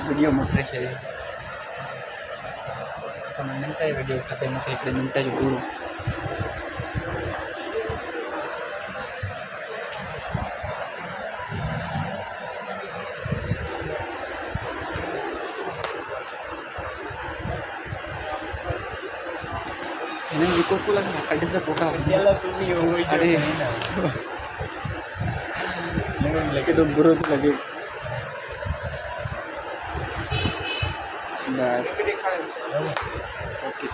video mo fresh sama minta video kata mo kay minta siguro. Ini ikut pulang kadang terbuka. Jalan tuh nih, Ada yang ini. Lagi buru tuh lagi. Bas. Oke.